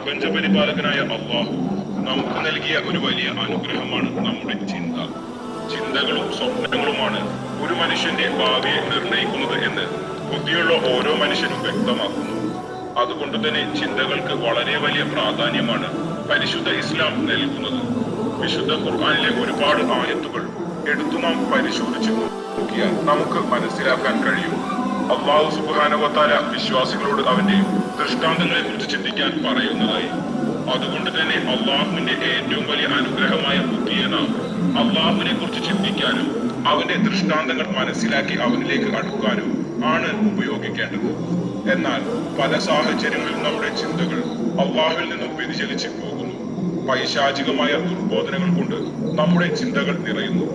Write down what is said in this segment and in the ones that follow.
പ്രപഞ്ചപരിപാലകനായ അല്ലാഹു നമുക്ക് നൽകിയ ഒരു വലിയ അനുഗ്രഹമാണ് നമ്മുടെ ചിന്ത. ചിന്തകളും സ്വപ്നങ്ങളുമാണ് ഒരു മനുഷ്യന്റെ ഭാവിയെ നിർണയിക്കുന്നത് എന്ന് ബുദ്ധിയുള്ള ഓരോ മനുഷ്യനും വ്യക്തമാക്കുന്നു. അതുകൊണ്ട് തന്നെ ചിന്തകൾക്ക് വളരെ വലിയ പ്രാധാന്യമാണ് പരിശുദ്ധ ഇസ്ലാം നൽകുന്നത്. വിശുദ്ധ ഖുർആനിലെ ഒരുപാട് ആയത്തുകൾ എടുത്തു നാം പരിശോധിച്ചു നോക്കിയാൽ നമുക്ക് മനസ്സിലാക്കാൻ കഴിയും. അല്ലാഹു സുബ്ഹാനഹു വ തആല വിശ്വാസികളോട് അവന്റെ ദൃഷ്ടാന്തങ്ങളെ കുറിച്ച് ചിന്തിക്കാൻ പറയുന്നതായി. അതുകൊണ്ട് തന്നെ അള്ളാഹുവിന്റെ ഏറ്റവും വലിയ അനുഗ്രഹമായ ബുദ്ധിയെ നാം അള്ളാഹുവിനെ കുറിച്ച് ചിന്തിക്കാനും അവന്റെ ദൃഷ്ടാന്തങ്ങൾ മനസ്സിലാക്കി അവനിലേക്ക് അടുക്കാനും ആണ് ഉപയോഗിക്കേണ്ടത്. എന്നാൽ പല സാഹചര്യങ്ങളിലും നമ്മുടെ ചിന്തകൾ അള്ളാഹുവിൽ നിന്നും വ്യതിചലിച്ചു പോകുന്നു. പൈശാചികമായ ദുർബോധനങ്ങൾ കൊണ്ട് നമ്മുടെ ചിന്തകൾ നിറയുന്നു.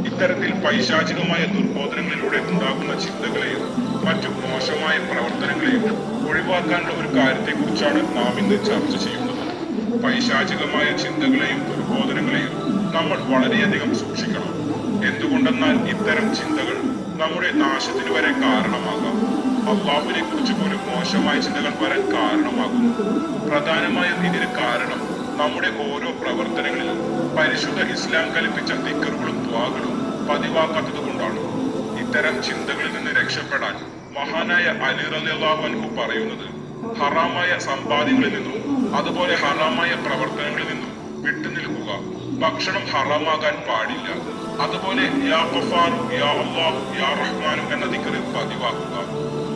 ഇത്തരത്തിൽ പൈശാചികമായ ദുർബോധനങ്ങളിലൂടെ ഉണ്ടാകുന്ന ചിന്തകളെയും മറ്റു മോശമായ പ്രവർത്തനങ്ങളെയും ഒഴിവാക്കാനുള്ള ഒരു കാര്യത്തെക്കുറിച്ചാണ് നാം ഇന്ന് ചർച്ച ചെയ്യുന്നത്. പൈശാചികമായ ചിന്തകളെയും ദുർബോധനങ്ങളെയും നമ്മൾ വളരെയധികം സൂക്ഷിക്കണം. എന്തുകൊണ്ടെന്നാൽ ഇത്തരം ചിന്തകൾ നമ്മുടെ നാശത്തിന് വരെ കാരണമാകാം. അള്ളാഹുവിനെ കുറിച്ച് പോലും മോശമായ ചിന്തകൾ വരാൻ കാരണമാകുന്നു. പ്രധാനമായും ഇതിന് കാരണം നമ്മുടെ ഓരോ പ്രവർത്തനങ്ങളിലും പരിശുദ്ധ ഇസ്ലാം കൽപ്പിച്ച ദിക്റുകളും ദുആകളും പതിവാക്കാത്തത് കൊണ്ടാണ്. ഇത്തരം ചിന്തകളിൽ നിന്ന് രക്ഷപ്പെടാൻ മഹാനായ അലി റളിയല്ലാഹു അൻഹു പറയുന്നത്, ഹറാമായ സമ്പാദ്യങ്ങളിൽ നിന്നും അതുപോലെ ഹറാമായ പ്രവർത്തനങ്ങളിൽ നിന്നും വിട്ടുനിൽക്കുക. ഭക്ഷണം ഹറാമാകാൻ പാടില്ല. അതുപോലെ യാ ഗഫാറു യാ അല്ലാഹു യാ റഹ്മാനു എന്ന ദിക്ർ പതിവാക്കുക.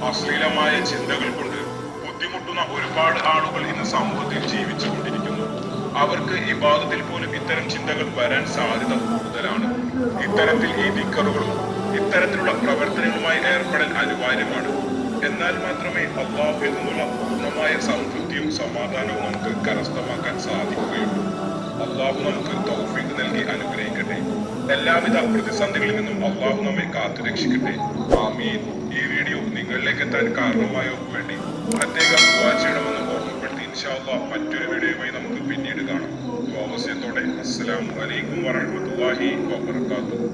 അശ്ലീലമായ ചിന്തകൾ കൊണ്ട് ബുദ്ധിമുട്ടുന്ന ഒരുപാട് ആളുകൾ ഇന്ന് സമൂഹത്തിൽ ജീവിച്ചു കൊണ്ടിരിക്കുന്നു. അവർക്ക് ഇബാദത്തിൽ പോലും ഇത്തരം ചിന്തകൾ വരാൻ സാധ്യത കൂടുതലാണ്. ഇത്തരത്തിൽ ഈ ദിക്റുകളും ഇത്തരത്തിലുള്ള പ്രവർത്തനങ്ങളുമായി ഏർപ്പെടൽ അനിവാര്യമാണ്. എന്നാൽ മാത്രമേ അള്ളാഹുവിൽ നിന്നുള്ള പൂർണ്ണമായ സംതൃപ്തിയും സമാധാനവും നമുക്ക് കരസ്ഥമാക്കാൻ സാധിക്കുകയുള്ളൂ. അള്ളാഹു നമുക്ക് തൗഫീഖ് നൽകി അനുഗ്രഹിക്കട്ടെ. എല്ലാവിധ പ്രതിസന്ധികളിൽ നിന്നും അള്ളാഹു നമ്മെ കാത്തുരക്ഷിക്കട്ടെ. ആമീൻ. ഈ വീഡിയോ നിങ്ങളിലേക്ക് എത്താൻ കാരണമായവർക്ക് വേണ്ടി പ്രത്യേകം ദുആ ചെയ്യണമെന്ന് ഓർമ്മപ്പെടുത്തി ഇൻഷാ അല്ലാഹ് മറ്റൊരു വീഡിയോയുമായി നമുക്ക് പിന്നീട് കാണാം. ദുആ വസിയത്തോടെ അസ്സലാമു അലൈക്കും വറഹ്മത്തുള്ളാഹി വബറകാതുഹു.